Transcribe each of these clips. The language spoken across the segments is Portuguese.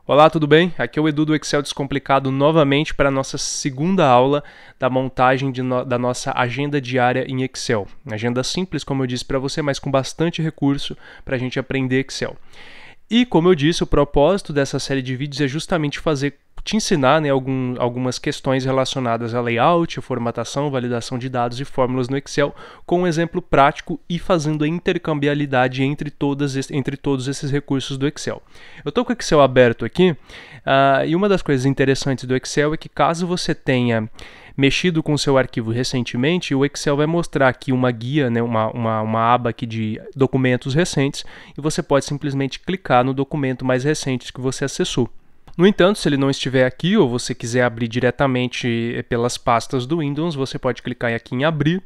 Olá, tudo bem? Aqui é o Edu do Excel Descomplicado novamente para a nossa segunda aula da montagem da nossa agenda diária em Excel. Agenda simples, como eu disse para você, mas com bastante recurso para a gente aprender Excel. E, como eu disse, o propósito dessa série de vídeos é justamente te ensinar algumas questões relacionadas a layout, formatação, validação de dados e fórmulas no Excel, com um exemplo prático e fazendo a intercambiabilidade entre todos esses recursos do Excel. Eu estou com o Excel aberto aqui, e uma das coisas interessantes do Excel é que caso você tenha mexido com o seu arquivo recentemente, o Excel vai mostrar aqui uma guia, né, uma aba aqui de documentos recentes, e você pode simplesmente clicar no documento mais recente que você acessou. No entanto, se ele não estiver aqui ou você quiser abrir diretamente pelas pastas do Windows, você pode clicar aqui em abrir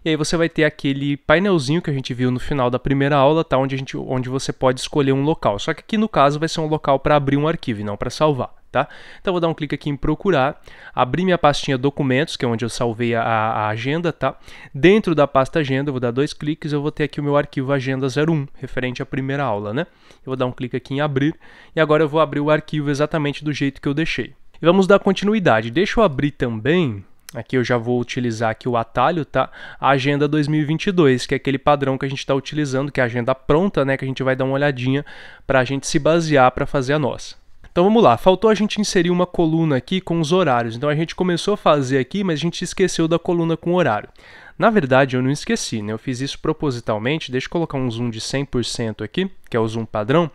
e aí você vai ter aquele painelzinho que a gente viu no final da primeira aula, tá? onde você pode escolher um local. Só que aqui no caso vai ser um local para abrir um arquivo e não para salvar. Tá? Então eu vou dar um clique aqui em procurar, abrir minha pastinha documentos, que é onde eu salvei a agenda, tá? Dentro da pasta agenda, eu vou dar 2 cliques, eu vou ter aqui o meu arquivo agenda 01, referente à primeira aula, né? Eu vou dar um clique aqui em abrir, e agora eu vou abrir o arquivo exatamente do jeito que eu deixei. E vamos dar continuidade. Deixa eu abrir também, aqui eu já vou utilizar aqui o atalho, tá? A agenda 2022, que é aquele padrão que a gente está utilizando, que é a agenda pronta, né? Que a gente vai dar uma olhadinha para a gente se basear para fazer a nossa. Então vamos lá, faltou a gente inserir uma coluna aqui com os horários. Então a gente começou a fazer aqui, mas a gente esqueceu da coluna com horário. Na verdade eu não esqueci, né? Eu fiz isso propositalmente. Deixa eu colocar um zoom de 100% aqui, que é o zoom padrão,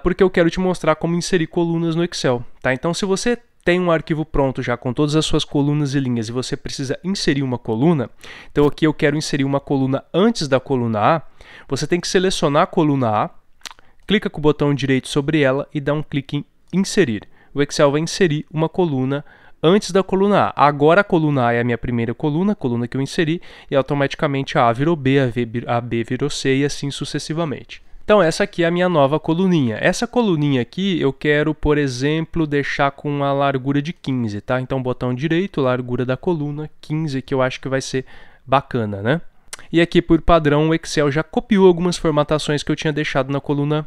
porque eu quero te mostrar como inserir colunas no Excel. Tá? Então se você tem um arquivo pronto já com todas as suas colunas e linhas e você precisa inserir uma coluna, então aqui eu quero inserir uma coluna antes da coluna A, você tem que selecionar a coluna A, clica com o botão direito sobre ela e dá um clique em inserir. O Excel vai inserir uma coluna antes da coluna A. Agora a coluna A é a minha primeira coluna, a coluna que eu inseri, e automaticamente a A virou B, a B virou C e assim sucessivamente. Então essa aqui é a minha nova coluninha. Essa coluninha aqui eu quero, por exemplo, deixar com a largura de 15, tá? Então botão direito, largura da coluna, 15, que eu acho que vai ser bacana, né? E aqui, por padrão, o Excel já copiou algumas formatações que eu tinha deixado na coluna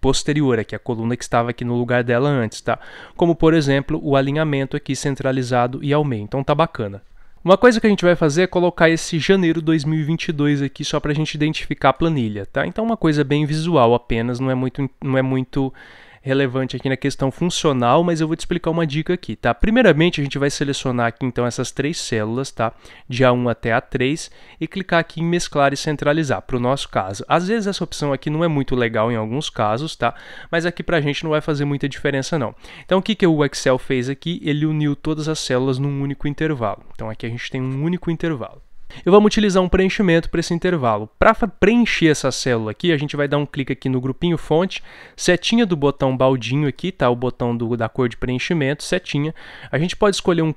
posterior, aqui, a coluna que estava aqui no lugar dela antes, tá? Como, por exemplo, o alinhamento aqui centralizado e ao meio. Então tá bacana. Uma coisa que a gente vai fazer é colocar esse janeiro 2022 aqui só para a gente identificar a planilha, tá? Então uma coisa bem visual apenas, não é muito relevante aqui na questão funcional, mas eu vou te explicar uma dica aqui, tá? Primeiramente, a gente vai selecionar aqui então essas 3 células, tá? De A1 até A3 e clicar aqui em mesclar e centralizar, para o nosso caso. Às vezes essa opção aqui não é muito legal em alguns casos, tá? Mas aqui pra gente não vai fazer muita diferença não. Então o que o Excel fez aqui? Ele uniu todas as células num único intervalo. Então aqui a gente tem um único intervalo. E vamos utilizar um preenchimento para esse intervalo. Para preencher essa célula aqui, a gente vai dar um clique aqui no grupinho fonte, setinha do botão baldinho aqui, tá? O botão da cor de preenchimento, setinha. A gente pode escolher uma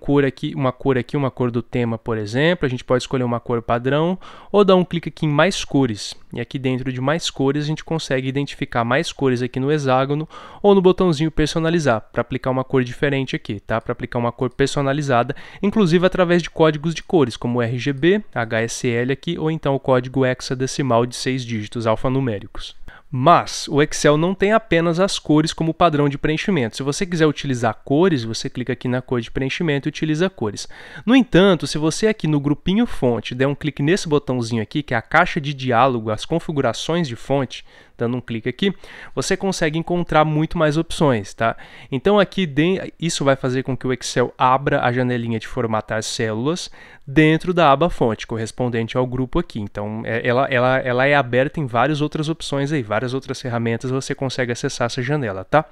cor do tema, por exemplo. A gente pode escolher uma cor padrão ou dar um clique aqui em mais cores. E aqui dentro de mais cores a gente consegue identificar mais cores aqui no hexágono ou no botãozinho personalizar, para aplicar uma cor diferente aqui, tá? Para aplicar uma cor personalizada, inclusive através de códigos de cores, como RGB, HSL aqui, ou então o código hexadecimal de 6 dígitos alfanuméricos. Mas o Excel não tem apenas as cores como padrão de preenchimento. Se você quiser utilizar cores, você clica aqui na cor de preenchimento e utiliza cores. No entanto, se você aqui no grupinho fonte der um clique nesse botãozinho aqui, que é a caixa de diálogo, as configurações de fonte, dando um clique aqui, você consegue encontrar muito mais opções, tá? Então aqui isso vai fazer com que o Excel abra a janelinha de formatar células dentro da aba fonte, correspondente ao grupo aqui. Então ela é aberta em várias outras opções aí, várias outras ferramentas você consegue acessar essa janela, tá?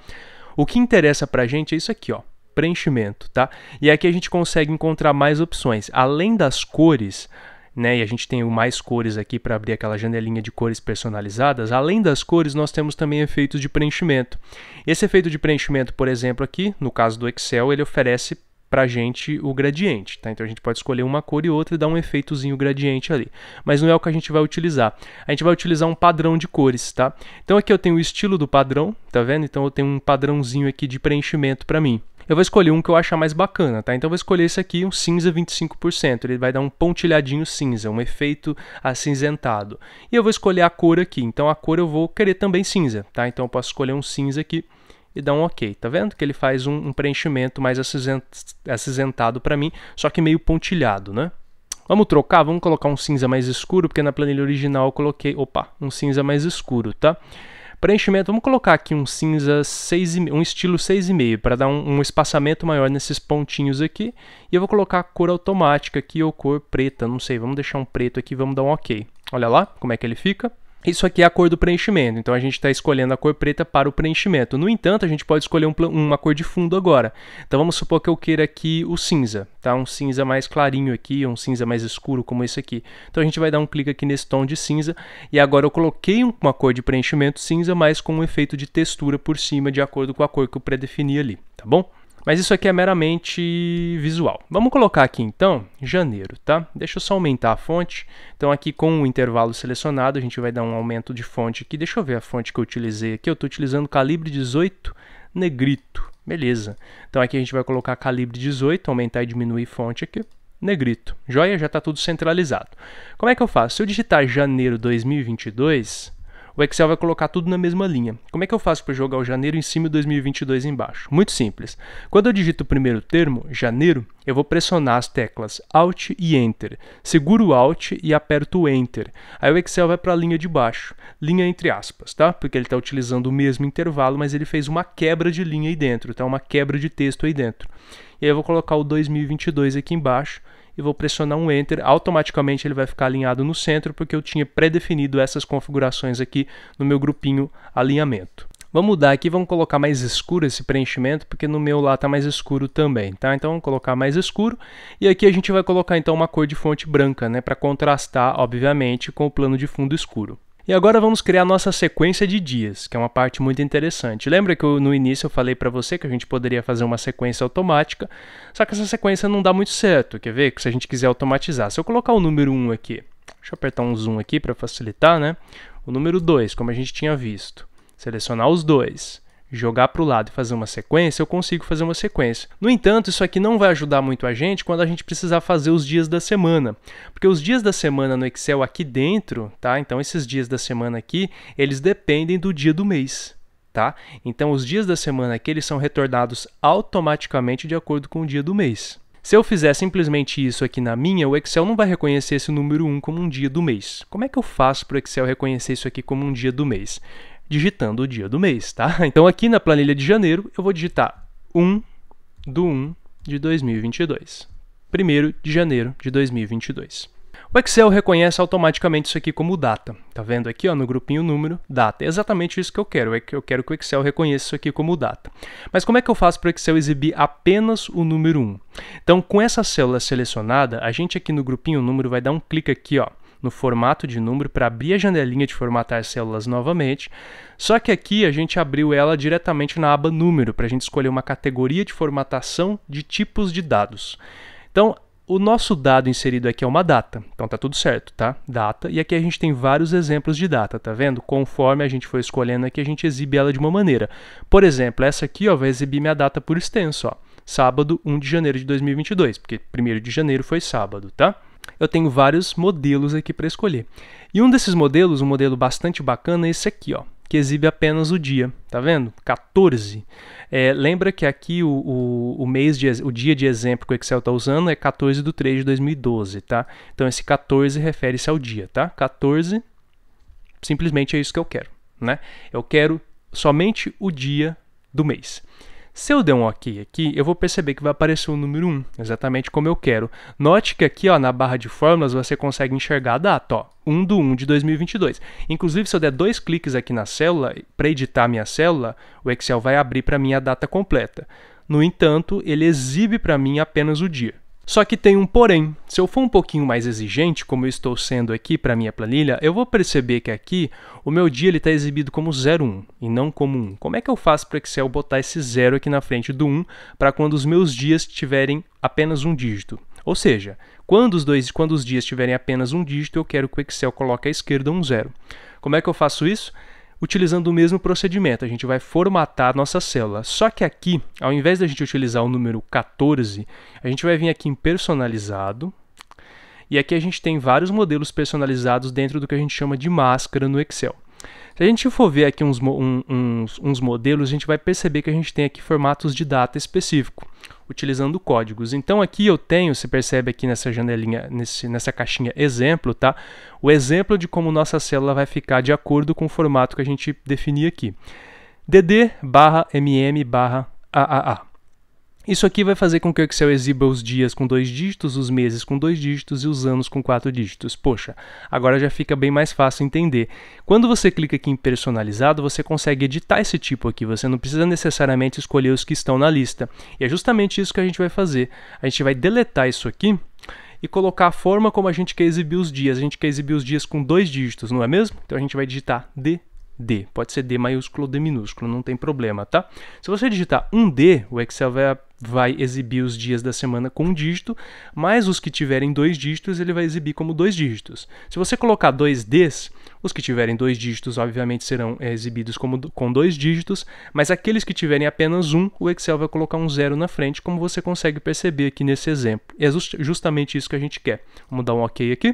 O que interessa pra gente é isso aqui, ó, preenchimento, tá? E aqui a gente consegue encontrar mais opções. Além das cores, né, e a gente tem o mais cores aqui para abrir aquela janelinha de cores personalizadas. Além das cores, nós temos também efeitos de preenchimento. Esse efeito de preenchimento, por exemplo, aqui, no caso do Excel, ele oferece para a gente o gradiente, tá? Então a gente pode escolher uma cor e outra e dar um efeitozinho gradiente ali. Mas não é o que a gente vai utilizar. A gente vai utilizar um padrão de cores, tá? Então aqui eu tenho o estilo do padrão, tá vendo? Então eu tenho um padrãozinho aqui de preenchimento para mim. Eu vou escolher um que eu achar mais bacana, tá? Então eu vou escolher esse aqui, um cinza 25%. Ele vai dar um pontilhadinho cinza, um efeito acinzentado. E eu vou escolher a cor aqui. Então a cor eu vou querer também cinza, tá? Então eu posso escolher um cinza aqui e dá um OK. Tá vendo que ele faz um preenchimento mais acinzentado para mim, só que meio pontilhado, né? Vamos trocar, vamos colocar um cinza mais escuro, porque na planilha original eu coloquei, um cinza mais escuro, tá? Preenchimento, vamos colocar aqui um cinza 6,5, um estilo 6,5, para dar um espaçamento maior nesses pontinhos aqui. E eu vou colocar a cor automática aqui, ou cor preta, não sei, vamos deixar um preto aqui, vamos dar um OK. Olha lá como é que ele fica. Isso aqui é a cor do preenchimento, então a gente está escolhendo a cor preta para o preenchimento. No entanto, a gente pode escolher uma cor de fundo agora. Então vamos supor que eu queira aqui o cinza, tá? Um cinza mais clarinho aqui, um cinza mais escuro como esse aqui. Então a gente vai dar um clique aqui nesse tom de cinza e agora eu coloquei uma cor de preenchimento cinza, mas com um efeito de textura por cima de acordo com a cor que eu predefini ali, tá bom? Mas isso aqui é meramente visual. Vamos colocar aqui então janeiro, tá? Deixa eu só aumentar a fonte. Então aqui com o intervalo selecionado a gente vai dar um aumento de fonte aqui. Deixa eu ver a fonte que eu utilizei aqui. Eu estou utilizando calibre 18 negrito. Beleza. Então aqui a gente vai colocar calibre 18, aumentar e diminuir fonte aqui. Negrito. Joia? Já está tudo centralizado. Como é que eu faço? Se eu digitar janeiro 2022... o Excel vai colocar tudo na mesma linha. Como é que eu faço para jogar o janeiro em cima e 2022 embaixo? Muito simples. Quando eu digito o primeiro termo, janeiro, eu vou pressionar as teclas Alt e Enter. Seguro o Alt e aperto o Enter. Aí o Excel vai para a linha de baixo. Linha entre aspas, tá? Porque ele está utilizando o mesmo intervalo, mas ele fez uma quebra de linha aí dentro, tá? Uma quebra de texto aí dentro. E aí eu vou colocar o 2022 aqui embaixo. E vou pressionar um Enter, automaticamente ele vai ficar alinhado no centro, porque eu tinha pré-definido essas configurações aqui no meu grupinho alinhamento. Vamos mudar aqui, vamos colocar mais escuro esse preenchimento, porque no meu lá está mais escuro também, tá? Então vamos colocar mais escuro, e aqui a gente vai colocar então uma cor de fonte branca, né? Para contrastar, obviamente, com o plano de fundo escuro. E agora vamos criar a nossa sequência de dias, que é uma parte muito interessante. Lembra que no início eu falei para você que a gente poderia fazer uma sequência automática, só que essa sequência não dá muito certo, quer ver? Se a gente quiser automatizar. Se eu colocar o número 1 aqui, deixa eu apertar um zoom aqui para facilitar, né? O número 2, como a gente tinha visto, selecionar os dois, jogar para o lado e fazer uma sequência, eu consigo fazer uma sequência. No entanto, isso aqui não vai ajudar muito a gente quando a gente precisar fazer os dias da semana. Porque os dias da semana no Excel aqui dentro, tá? Então esses dias da semana aqui, eles dependem do dia do mês, tá? Então os dias da semana aqui, eles são retornados automaticamente de acordo com o dia do mês. Se eu fizer simplesmente isso aqui na minha, o Excel não vai reconhecer esse número 1 como um dia do mês. Como é que eu faço para o Excel reconhecer isso aqui como um dia do mês? Digitando o dia do mês, tá? Então aqui na planilha de janeiro eu vou digitar 1/1 de 2022. 1º de janeiro de 2022. O Excel reconhece automaticamente isso aqui como data. Tá vendo aqui, ó, no grupinho número, data. É exatamente isso que eu quero. Eu quero que o Excel reconheça isso aqui como data. Mas como é que eu faço para o Excel exibir apenas o número 1? Então, com essa célula selecionada, a gente aqui no grupinho número vai dar um clique aqui, ó, no formato de número para abrir a janelinha de formatar células novamente. Só que aqui a gente abriu ela diretamente na aba número, para a gente escolher uma categoria de formatação de tipos de dados. Então, o nosso dado inserido aqui é uma data, então tá tudo certo, tá? Data, e aqui a gente tem vários exemplos de data, tá vendo? Conforme a gente for escolhendo aqui, a gente exibe ela de uma maneira. Por exemplo, essa aqui, ó, vai exibir minha data por extenso, ó. Sábado, 1 de janeiro de 2022, porque 1º de janeiro foi sábado, tá? Eu tenho vários modelos aqui para escolher. E um desses modelos, um modelo bastante bacana, é esse aqui, ó, que exibe apenas o dia, tá vendo? 14. Lembra que aqui o dia de exemplo que o Excel está usando é 14/3/2012, tá? Então esse 14 refere-se ao dia, tá? 14, simplesmente é isso que eu quero, né? Eu quero somente o dia do mês. Se eu der um OK aqui, eu vou perceber que vai aparecer o número 1, exatamente como eu quero. Note que aqui, ó, na barra de fórmulas você consegue enxergar a data, ó, 1/1 de 2022. Inclusive, se eu der 2 cliques aqui na célula, para editar a minha célula, o Excel vai abrir para mim a data completa. No entanto, ele exibe para mim apenas o dia. Só que tem um porém. Se eu for um pouquinho mais exigente, como eu estou sendo aqui para a minha planilha, eu vou perceber que aqui o meu dia está exibido como 01 e não como 1. Como é que eu faço para o Excel botar esse 0 aqui na frente do 1 para quando os meus dias tiverem apenas um dígito? Ou seja, quando os dias tiverem apenas um dígito, eu quero que o Excel coloque à esquerda um 0. Como é que eu faço isso? Utilizando o mesmo procedimento, a gente vai formatar a nossa célula. Só que aqui, ao invés da gente utilizar o número 14, a gente vai vir aqui em personalizado. E aqui a gente tem vários modelos personalizados dentro do que a gente chama de máscara no Excel. Se a gente for ver aqui uns modelos, a gente vai perceber que a gente tem aqui formatos de data específico, utilizando códigos. Então aqui eu tenho, você percebe aqui nessa janelinha, nessa caixinha exemplo, tá? O exemplo de como nossa célula vai ficar de acordo com o formato que a gente definir aqui. dd/mm/AAA. Isso aqui vai fazer com que o Excel exiba os dias com 2 dígitos, os meses com 2 dígitos e os anos com 4 dígitos. Poxa, agora já fica bem mais fácil entender. Quando você clica aqui em personalizado, você consegue editar esse tipo aqui. Você não precisa necessariamente escolher os que estão na lista. E é justamente isso que a gente vai fazer. A gente vai deletar isso aqui e colocar a forma como a gente quer exibir os dias. A gente quer exibir os dias com 2 dígitos, não é mesmo? Então a gente vai digitar D. Pode ser D maiúsculo ou D minúsculo, não tem problema, tá? Se você digitar um D, o Excel vai exibir os dias da semana com 1 dígito, mas os que tiverem 2 dígitos ele vai exibir como 2 dígitos. Se você colocar 2 Ds, os que tiverem 2 dígitos obviamente serão exibidos com 2 dígitos, mas aqueles que tiverem apenas 1, o Excel vai colocar um 0 na frente, como você consegue perceber aqui nesse exemplo. E é justamente isso que a gente quer. Vamos dar um OK aqui.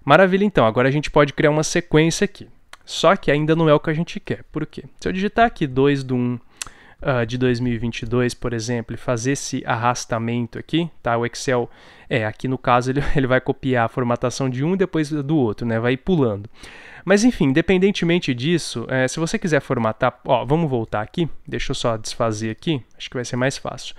Maravilha, então. Agora a gente pode criar uma sequência aqui. Só que ainda não é o que a gente quer. Por quê? Se eu digitar aqui 2/1 de 2022, por exemplo, e fazer esse arrastamento aqui, tá? O Excel, aqui no caso, ele vai copiar a formatação de um e depois do outro, né? Vai ir pulando. Mas enfim, independentemente disso, se você quiser formatar... vamos voltar aqui. Deixa eu só desfazer aqui. Acho que vai ser mais fácil.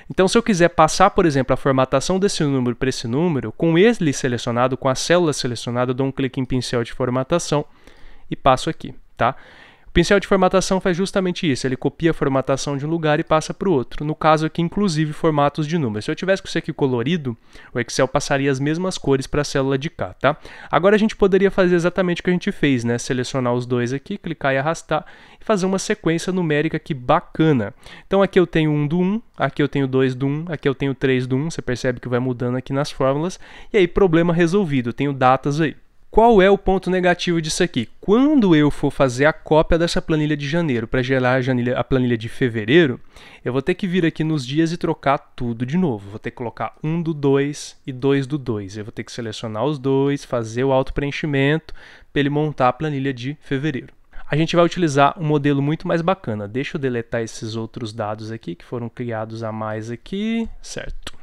Então, se eu quiser passar, por exemplo, a formatação desse número para esse número, com ele selecionado, com a célula selecionada, eu dou um clique em pincel de formatação e passo aqui, tá? O pincel de formatação faz justamente isso, ele copia a formatação de um lugar e passa para o outro. No caso aqui, inclusive, formatos de números. Se eu tivesse com isso aqui colorido, o Excel passaria as mesmas cores para a célula de cá, tá? Agora a gente poderia fazer exatamente o que a gente fez, né? Selecionar os dois aqui, clicar e arrastar e fazer uma sequência numérica aqui bacana. Então aqui eu tenho 1 do 1, aqui eu tenho 2 do 1, aqui eu tenho 3 do 1, você percebe que vai mudando aqui nas fórmulas. E aí, problema resolvido, eu tenho datas aí. Qual é o ponto negativo disso aqui? Quando eu for fazer a cópia dessa planilha de janeiro para gerar a planilha de fevereiro, eu vou ter que vir aqui nos dias e trocar tudo de novo. Vou ter que colocar 1 do 2 e 2 do 2. Eu vou ter que selecionar os dois, fazer o auto-preenchimento para ele montar a planilha de fevereiro. A gente vai utilizar um modelo muito mais bacana. Deixa eu deletar esses outros dados aqui que foram criados a mais aqui, certo?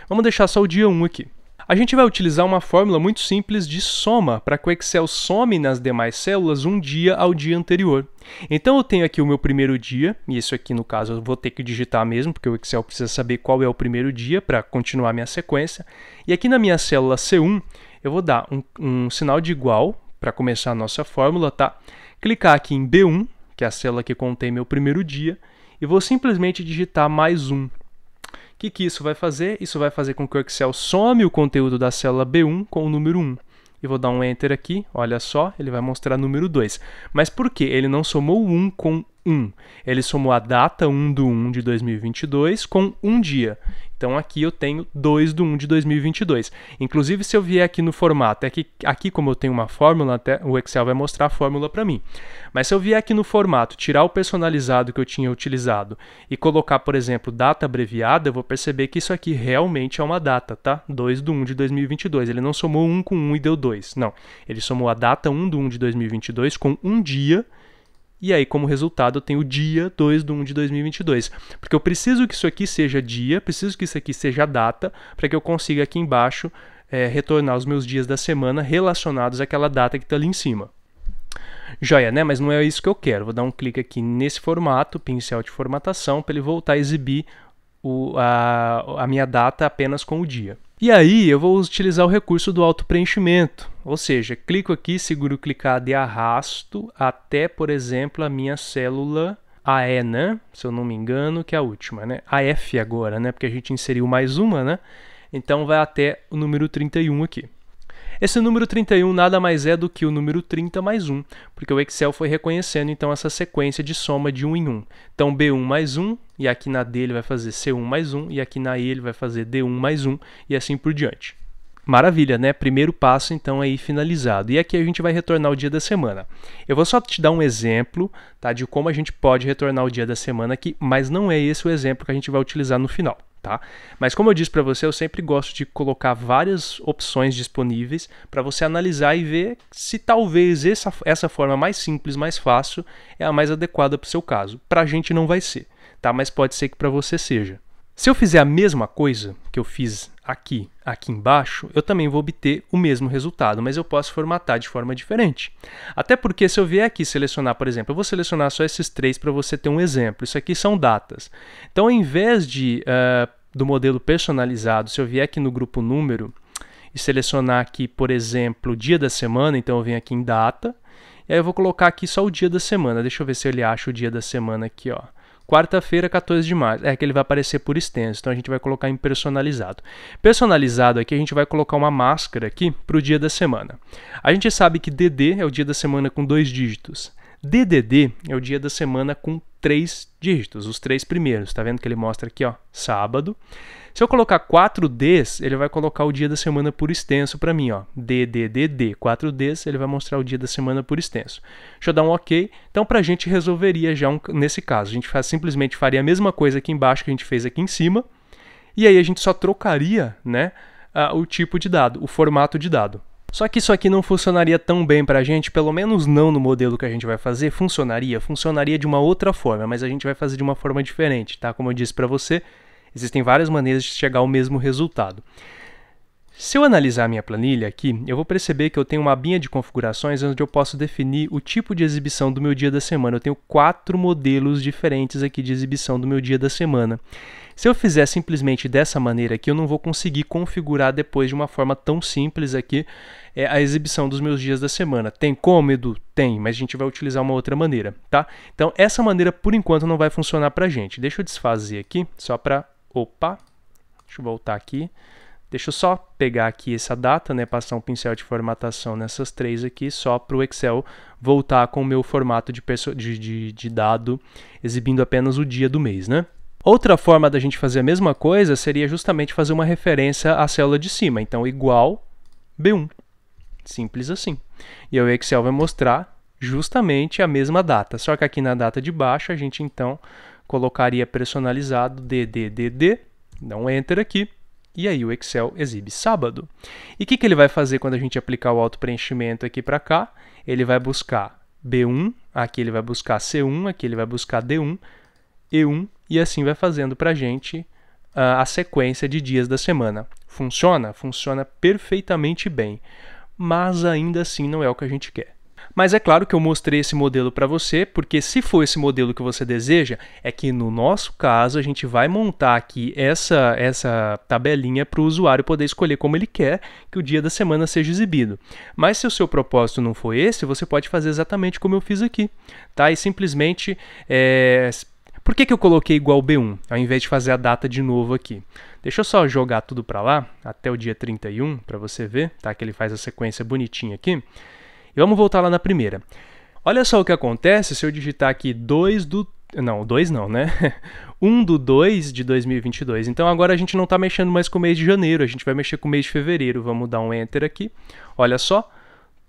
Vamos deixar só o dia 1 aqui. A gente vai utilizar uma fórmula muito simples de soma, para que o Excel some nas demais células um dia ao dia anterior. Então eu tenho aqui o meu primeiro dia, e isso aqui no caso eu vou ter que digitar mesmo, porque o Excel precisa saber qual é o primeiro dia para continuar a minha sequência. E aqui na minha célula C1, eu vou dar um sinal de igual para começar a nossa fórmula, tá? Clicar aqui em B1, que é a célula que contém meu primeiro dia, e vou simplesmente digitar mais 1. O que isso vai fazer? Isso vai fazer com que o Excel some o conteúdo da célula B1 com o número 1. E vou dar um Enter aqui, olha só, ele vai mostrar número 2. Mas por quê? Ele não somou 1 com 1. Ele somou a data 1 do 1 de 2022 com um dia. Então aqui eu tenho 2 do 1 de 2022. Inclusive, se eu vier aqui no formato, aqui como eu tenho uma fórmula, o Excel vai mostrar a fórmula para mim. Mas se eu vier aqui no formato, tirar o personalizado que eu tinha utilizado e colocar, por exemplo, data abreviada, eu vou perceber que isso aqui realmente é uma data, tá? 2 do 1 de 2022. Ele não somou 1 com 1 e deu 2. Não, ele somou a data 1 do 1 de 2022 com um dia. E aí, como resultado, eu tenho o dia 2 do 1 de 2022. Porque eu preciso que isso aqui seja dia, preciso que isso aqui seja data, para que eu consiga aqui embaixo retornar os meus dias da semana relacionados àquela data que está ali em cima. Joia, né? Mas não é isso que eu quero. Vou dar um clique aqui nesse formato, pincel de formatação, para ele voltar a exibir a minha data apenas com o dia. E aí eu vou utilizar o recurso do auto-preenchimento, ou seja, clico aqui, seguro clicado e arrasto até, por exemplo, a minha célula AE, né? Se eu não me engano, que é a última, né? AF agora, né? Porque a gente inseriu mais uma, né? Então vai até o número 31 aqui. Esse número 31 nada mais é do que o número 30 mais 1, porque o Excel foi reconhecendo então essa sequência de soma de 1 em 1. Então B1 mais 1, e aqui na D ele vai fazer C1 mais 1, e aqui na E ele vai fazer D1 mais 1, e assim por diante. Maravilha, né? Primeiro passo então aí finalizado. E aqui a gente vai retornar o dia da semana. Eu vou só te dar um exemplo, tá, de como a gente pode retornar o dia da semana aqui, mas não é esse o exemplo que a gente vai utilizar no final. tá? Mas como eu disse para você, eu sempre gosto de colocar várias opções disponíveis para você analisar e ver se talvez essa forma mais simples, mais fácil, é a mais adequada para o seu caso. Para a gente não vai ser, tá? Mas pode ser que para você seja. Se eu fizer a mesma coisa que eu fiz aqui embaixo, eu também vou obter o mesmo resultado, mas eu posso formatar de forma diferente. Até porque se eu vier aqui selecionar, por exemplo, eu vou selecionar só esses 3 para você ter um exemplo. Isso aqui são datas. Então, ao invés do modelo personalizado, se eu vier aqui no grupo número e selecionar aqui, por exemplo, o dia da semana, então eu venho aqui em data, e aí eu vou colocar aqui só o dia da semana. Deixa eu ver se ele acha o dia da semana aqui, ó. Quarta-feira, 14 de março. É que ele vai aparecer por extenso, então a gente vai colocar em personalizado. Personalizado aqui, a gente vai colocar uma máscara aqui para o dia da semana. A gente sabe que DD é o dia da semana com 2 dígitos. DDD é o dia da semana com 3 dígitos, os 3 primeiros. Tá vendo que ele mostra aqui, ó, sábado. Se eu colocar 4Ds, ele vai colocar o dia da semana por extenso para mim, ó. DDDD, 4Ds, ele vai mostrar o dia da semana por extenso. Deixa eu dar um OK. Então, para a gente resolveria já nesse caso. A gente simplesmente faria a mesma coisa aqui embaixo que a gente fez aqui em cima. E aí a gente só trocaria, né, o tipo de dado, o formato de dado. Só que isso aqui não funcionaria tão bem para a gente, pelo menos não no modelo que a gente vai fazer. Funcionaria de uma outra forma, mas a gente vai fazer de uma forma diferente, tá? Como eu disse para você, existem várias maneiras de chegar ao mesmo resultado. Se eu analisar a minha planilha aqui, eu vou perceber que eu tenho uma abinha de configurações onde eu posso definir o tipo de exibição do meu dia da semana. Eu tenho 4 modelos diferentes aqui de exibição do meu dia da semana. Se eu fizer simplesmente dessa maneira aqui, eu não vou conseguir configurar depois de uma forma tão simples aqui a exibição dos meus dias da semana. Tem como, Edu? Tem, mas a gente vai utilizar uma outra maneira, tá? Então, essa maneira, por enquanto, não vai funcionar pra gente. Deixa eu desfazer aqui, só para... Opa! Deixa eu voltar aqui. Deixa eu só pegar aqui essa data, né? Passar um pincel de formatação nessas 3 aqui, só para o Excel voltar com o meu formato de dado, exibindo apenas o dia do mês, né? Outra forma da gente fazer a mesma coisa seria justamente fazer uma referência à célula de cima. Então, igual B1. Simples assim. E aí o Excel vai mostrar justamente a mesma data. Só que aqui na data de baixo, a gente então colocaria personalizado DDDD, dá um Enter aqui, e aí o Excel exibe sábado. E o que ele vai fazer quando a gente aplicar o auto-preenchimento aqui para cá? Ele vai buscar B1, aqui ele vai buscar C1, aqui ele vai buscar D1, E1, e assim vai fazendo para a gente a sequência de dias da semana. Funciona? Funciona perfeitamente bem, mas ainda assim não é o que a gente quer. Mas é claro que eu mostrei esse modelo para você, porque se for esse modelo que você deseja, é que no nosso caso a gente vai montar aqui essa tabelinha para o usuário poder escolher como ele quer que o dia da semana seja exibido. Mas se o seu propósito não for esse, você pode fazer exatamente como eu fiz aqui, tá? E simplesmente... Por que eu coloquei igual B1, ao invés de fazer a data de novo aqui? Deixa eu só jogar tudo para lá, até o dia 31, para você ver, tá? Que ele faz a sequência bonitinha aqui. E vamos voltar lá na primeira. Olha só o que acontece se eu digitar aqui 2 do... Não, 2 não, né? 1 do 2 de 2022. Então agora a gente não está mexendo mais com o mês de janeiro, a gente vai mexer com o mês de fevereiro. Vamos dar um Enter aqui. Olha só.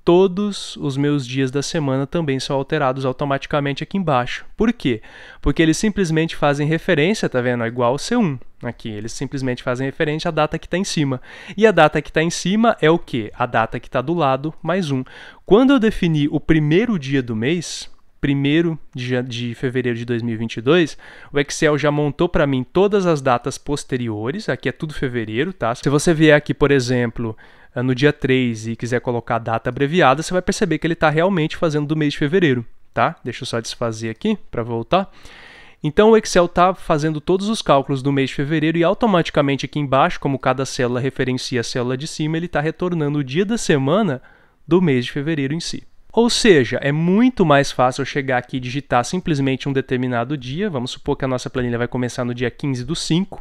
Todos os meus dias da semana também são alterados automaticamente aqui embaixo. Por quê? Porque eles simplesmente fazem referência, tá vendo? Igual ao C1 aqui. Eles simplesmente fazem referência à data que está em cima. E a data que está em cima é o quê? A data que está do lado mais 1. Quando eu definir o primeiro dia do mês, 1º de fevereiro de 2022, o Excel já montou para mim todas as datas posteriores. Aqui é tudo fevereiro, tá? Se você vier aqui, por exemplo... no dia 3 e quiser colocar a data abreviada, você vai perceber que ele está realmente fazendo do mês de fevereiro, tá? Deixa eu só desfazer aqui para voltar. Então o Excel está fazendo todos os cálculos do mês de fevereiro e automaticamente aqui embaixo, como cada célula referencia a célula de cima, ele está retornando o dia da semana do mês de fevereiro em si. Ou seja, é muito mais fácil eu chegar aqui e digitar simplesmente um determinado dia. Vamos supor que a nossa planilha vai começar no dia 15/5.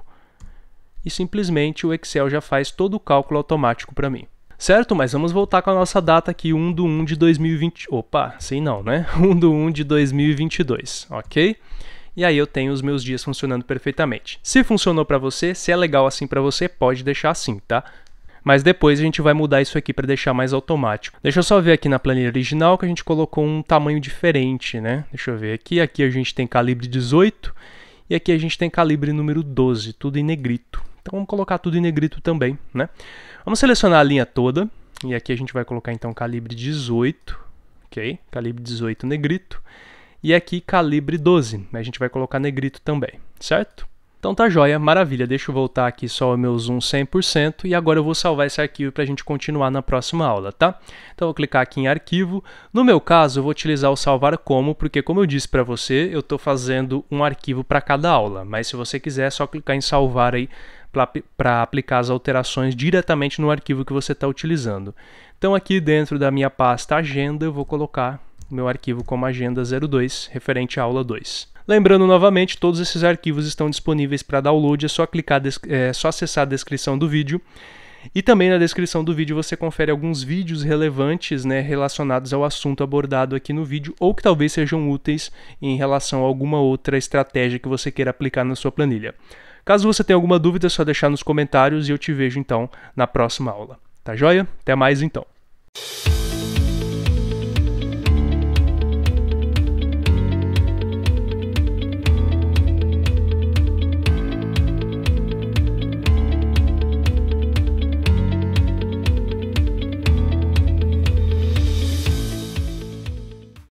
E simplesmente o Excel já faz todo o cálculo automático para mim. Certo? Mas vamos voltar com a nossa data aqui, 1 de 1 de 2020. Opa, sei não, né? 1 de 1 de 2022, ok? E aí eu tenho os meus dias funcionando perfeitamente. Se funcionou para você, se é legal assim para você, pode deixar assim, tá? Mas depois a gente vai mudar isso aqui para deixar mais automático. Deixa eu só ver aqui na planilha original que a gente colocou um tamanho diferente, né? Deixa eu ver aqui. Aqui a gente tem calibre 18. E aqui a gente tem calibre número 12, tudo em negrito. Então vamos colocar tudo em negrito também, né? Vamos selecionar a linha toda. E aqui a gente vai colocar então calibre 18, ok? Calibre 18 negrito. E aqui calibre 12, a gente vai colocar negrito também, certo? Então tá joia, maravilha. Deixa eu voltar aqui só o meu zoom 100% e agora eu vou salvar esse arquivo para a gente continuar na próxima aula, tá? Então eu vou clicar aqui em arquivo. No meu caso eu vou utilizar o salvar como, porque como eu disse para você, eu estou fazendo um arquivo para cada aula. Mas se você quiser é só clicar em salvar aí para aplicar as alterações diretamente no arquivo que você está utilizando. Então aqui dentro da minha pasta agenda eu vou colocar meu arquivo como agenda 02, referente à aula 2. Lembrando novamente, todos esses arquivos estão disponíveis para download, é só clicar, só acessar a descrição do vídeo. E também na descrição do vídeo você confere alguns vídeos relevantes, né, relacionados ao assunto abordado aqui no vídeo, ou que talvez sejam úteis em relação a alguma outra estratégia que você queira aplicar na sua planilha. Caso você tenha alguma dúvida, é só deixar nos comentários e eu te vejo então na próxima aula. Tá joia? Até mais então!